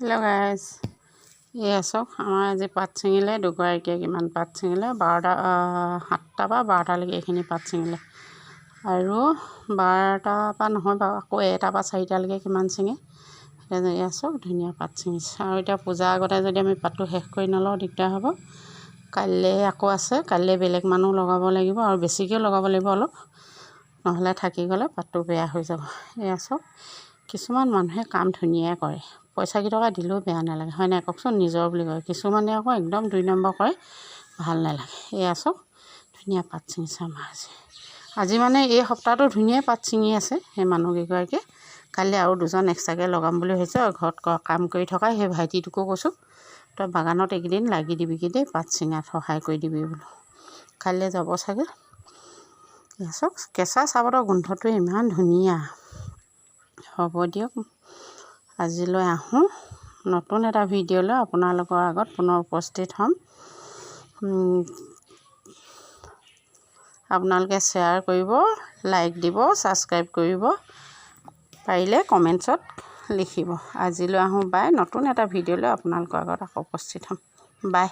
Hello' guys, এয়া চাওক আমাৰ আজি পাত ছিঙিলে দুগৰাকীয়ে কিমান পাত ছিঙিলে 7টা বা 12টালৈকে এইখিনি পাত ছিঙিলে আৰু 12টাৰ পৰা নহয় বাৰু আকৌ 1টা বা 4টালৈকে কিমান ছিঙে এতিয়া এয়া চাওক ধুনীয়া পাত ছিঙিছে আৰু এতিয়া পূজাৰ আগতে যদি আমি পাতটো শেষ কৰি নলওঁ দিগদাৰ হ'ব। কাইলৈ আকৌ আছে, কাইলৈ বেলেগ মানুহ লগাব লাগিব আৰু বেছিকৈও লগাব লাগিব অলপ, নহ'লে থাকি গ'লে পাতটো বেয়া হৈ যাব। এয়া চাওক কিছুমান মানুহে কাম ধুনীয়াই কৰে, পইচা কেইটকা দিলেও বেয়া নালাগে, হয় নাই কওকচোন, নিজৰ বুলি কয়। কিছুমানে আকৌ একদম 2 নম্বৰ কৰে, ভাল নালাগে। এয়া চাওক ধুনীয়া পাত ছিঙিছে আমাৰ আজি মানে এই সপ্তাহটো ধুনীয়াই পাত ছিঙি আছে সেই মানুহকেইগৰাকীয়ে। কালি আৰু 2জন এক্সট্ৰাকৈ লগাম বুলি হৈছে আৰু ঘৰত কাম কৰি থকা সেই ভাইটিটোকো কৈছোঁ, তই বাগানত এইকেইদিন লাগি দিবিগৈ দেই, পাত ছিঙাত সহায় কৰি দিবি বোলো, কাইলৈ যাব চাগে। এয়া চাওক কেঁচা চাহপাতৰ গোন্ধটো ইমান ধুনীয়া। হ'ব দিয়ক, আজিলৈ আহোঁ, নতুন এটা ভিডিঅ' লৈ আপোনালোকৰ আগত পুনৰ উপস্থিত হ'ম। আপোনালোকে শ্বেয়াৰ কৰিব, লাইক দিব, ছাবস্ক্ৰাইব কৰিব, পাৰিলে কমেণ্টছত লিখিব। আজিলৈ আহোঁ, বাই। নতুন এটা ভিডিঅ' লৈ আপোনালোকৰ আগত আকৌ উপস্থিত হ'ম, বাই।